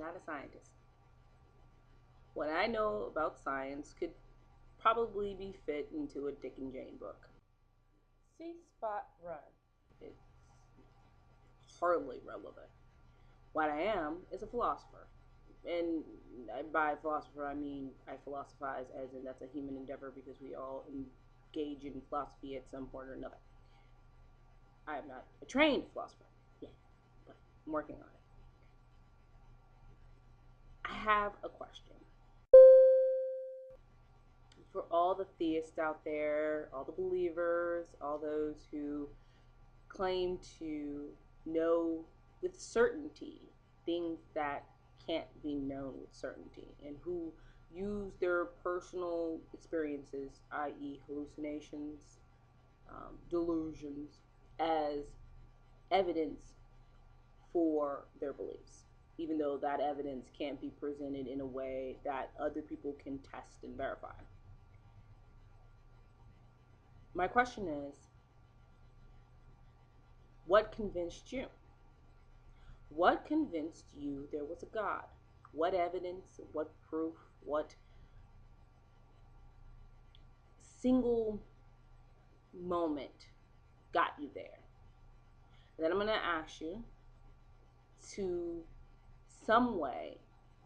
not a scientist. What I know about science could probably be fit into a Dick and Jane book. See Spot Run. It's hardly relevant. What I am is a philosopher. And by philosopher, I mean I philosophize as in that's a human endeavor because we all engage in philosophy at some point or another. I am not a trained philosopher yet, but I'm working on it. I have a question. For all the theists out there, all the believers, all those who claim to know with certainty things that can't be known with certainty, and who use their personal experiences, i.e., hallucinations, delusions, as evidence for their beliefs, even though that evidence can't be presented in a way that other people can test and verify. My question is, what convinced you? What convinced you there was a God? What evidence, what proof, what single moment got you there? And then I'm going to ask you to some way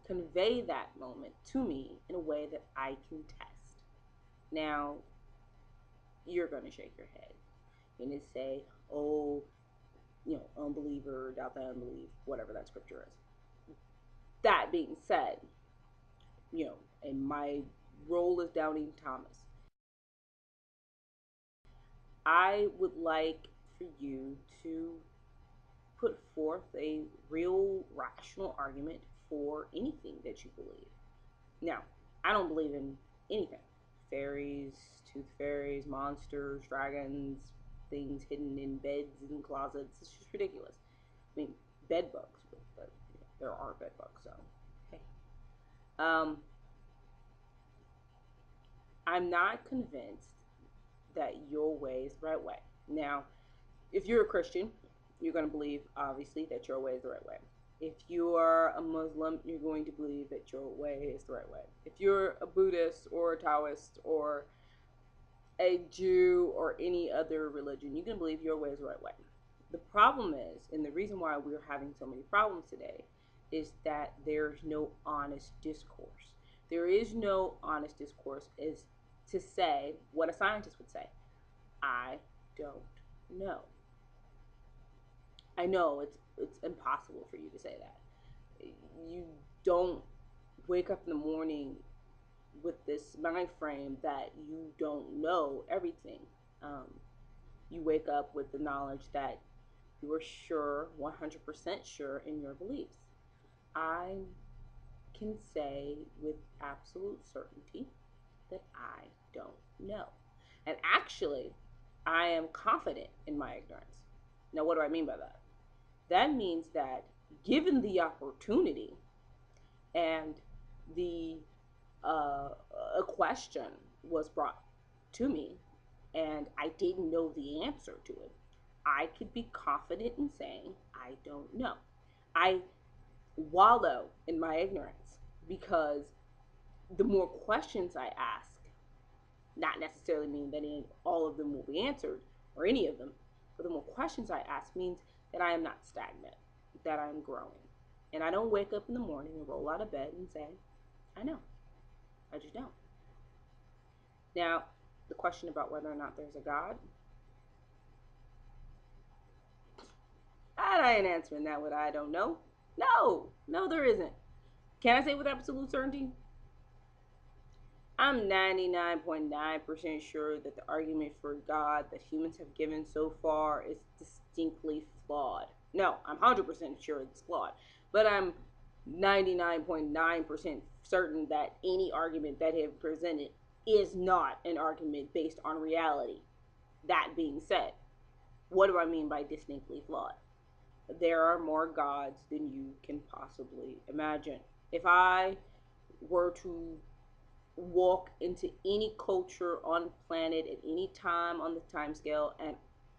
convey that moment to me in a way that I can test. Now, you're going to shake your head and say, oh, unbeliever, doubt that unbelief, whatever that scripture is. That being said, and my role as Downey Thomas, I would like for you to put forth a real rational argument for anything that you believe. Now, I don't believe in anything. Fairies, tooth fairies, monsters, dragons, things hidden in beds and closets. It's just ridiculous. I mean, bed bugs, but there are bed bugs, so hey. I'm not convinced that your way is the right way. Now, if you're a Christian, you're going to believe, obviously, that your way is the right way. If you are a Muslim, you're going to believe that your way is the right way. If you're a Buddhist or a Taoist or a Jew or any other religion, you can believe your way is the right way. The problem is, and the reason why we're having so many problems today, is that there's no honest discourse. There is no honest discourse as to say what a scientist would say. I don't know. I know it's impossible for you to say that. You don't wake up in the morning with this mind frame that you don't know everything. You wake up with the knowledge that you are sure, 100% sure in your beliefs. I can say with absolute certainty that I don't know. And actually, I am confident in my ignorance. Now, what do I mean by that? That means that given the opportunity and the a question was brought to me and I didn't know the answer to it, I could be confident in saying I don't know. I wallow in my ignorance because the more questions I ask, not necessarily mean that all of them will be answered or any of them, but the more questions I ask means that I am not stagnant, that I'm growing. And I don't wake up in the morning and roll out of bed and say, I know. I just don't. Now, the question about whether or not there's a God, I ain't answering that with I don't know. No, there isn't. Can I say with absolute certainty? I'm 99.9% sure that the argument for God that humans have given so far is distinctly flawed. No, I'm 100% sure it's flawed. But I'm 99.9% certain that any argument that have presented is not an argument based on reality. That being said, what do I mean by distinctly flawed? There are more gods than you can possibly imagine. If I were to walk into any culture on the planet at any time on the time scale and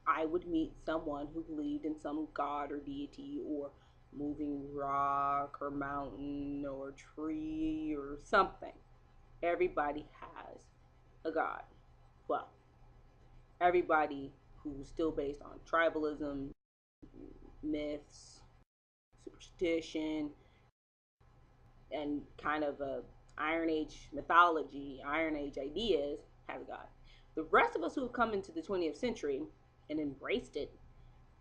I would meet someone who believed in some god or deity or moving rock or mountain or tree or something. Everybody has a God. Well, everybody who's still based on tribalism, myths, superstition, and kind of a Iron Age mythology, Iron Age ideas has a God. The rest of us who have come into the 20th century and embraced it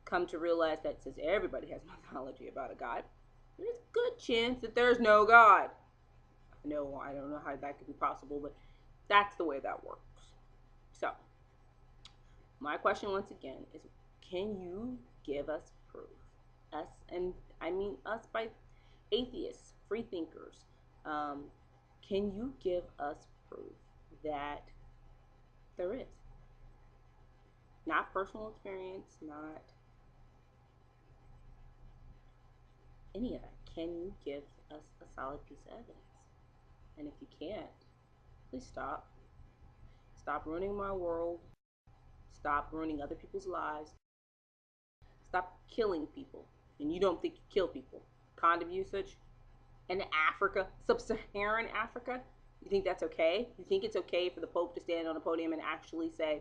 come to realize that since everybody has mythology about a God, there's a good chance that there's no God. No, I don't know how that could be possible, but that's the way that works. So, my question once again is, can you give us proof? Us, and I mean us by atheists, free thinkers. Um, can you give us proof that there is? Not personal experience, not any of that. Can you give us a solid piece of evidence? And if you can't, please stop. Stop ruining my world. Stop ruining other people's lives. Stop killing people. And you don't think you kill people. Condom usage in Africa, sub-Saharan Africa, you think that's okay? You think it's okay for the Pope to stand on a podium and actually say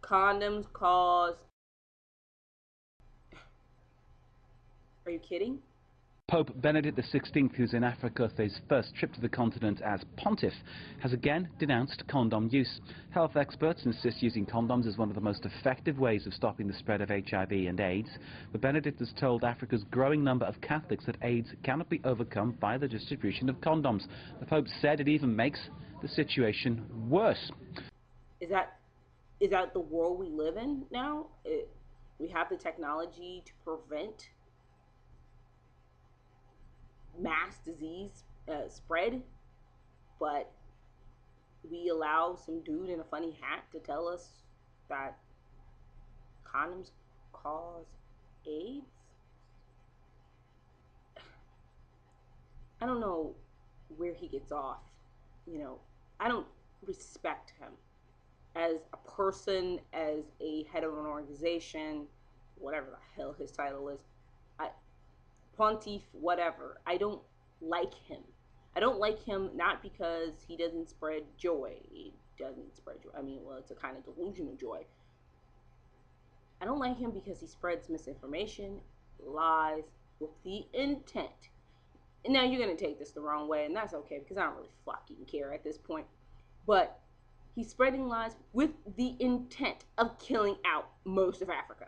condoms cause... Are you kidding? Pope Benedict XVI, who's in Africa for his first trip to the continent as pontiff, has again denounced condom use. Health experts insist using condoms is one of the most effective ways of stopping the spread of HIV and AIDS, but Benedict has told Africa's growing number of Catholics that AIDS cannot be overcome by the distribution of condoms. The Pope said it even makes the situation worse. Is that the world we live in now? We have the technology to prevent mass disease spread, but we allow some dude in a funny hat to tell us that condoms cause AIDS? I don't know where he gets off. You know, I don't respect him as a person, as a head of an organization, whatever the hell his title is. I, Pontiff, whatever. I don't like him. I don't like him not because he doesn't spread joy. He doesn't spread joy. I mean, well, it's a kind of delusional joy. I don't like him because he spreads misinformation, lies, with the intent. And now you're going to take this the wrong way, and that's okay because I don't really fucking care at this point. But he's spreading lies with the intent of killing out most of Africa.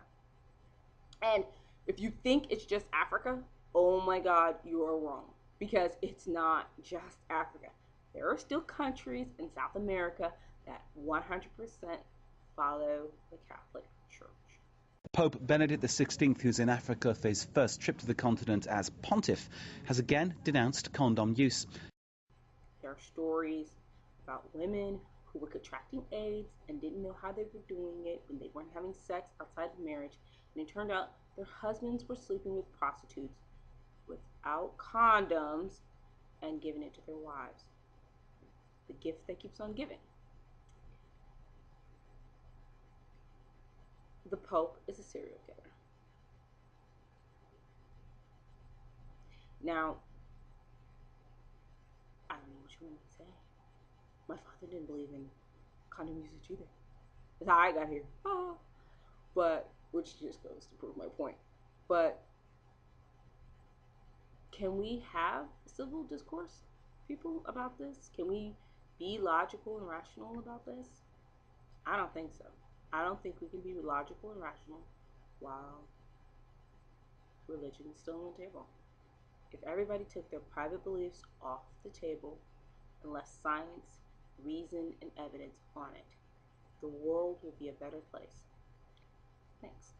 And if you think it's just Africa, oh my God, you are wrong. Because it's not just Africa. There are still countries in South America that 100% follow the Catholic Church. Pope Benedict XVI, who's in Africa for his first trip to the continent as pontiff, has again denounced condom use. There are stories about women who were contracting AIDS and didn't know how they were doing it when they weren't having sex outside of marriage. And it turned out their husbands were sleeping with prostitutes without condoms and giving it to their wives. The gift that keeps on giving. The Pope is a serial killer. Now, I don't know what you want me to say. My father didn't believe in condom usage either. That's how I got here. But, which just goes to prove my point. But, can we have civil discourse, people, about this? Can we be logical and rational about this? I don't think so. I don't think we can be logical and rational while religion is still on the table. If everybody took their private beliefs off the table and left science, reason, and evidence on it, the world would be a better place. Thanks.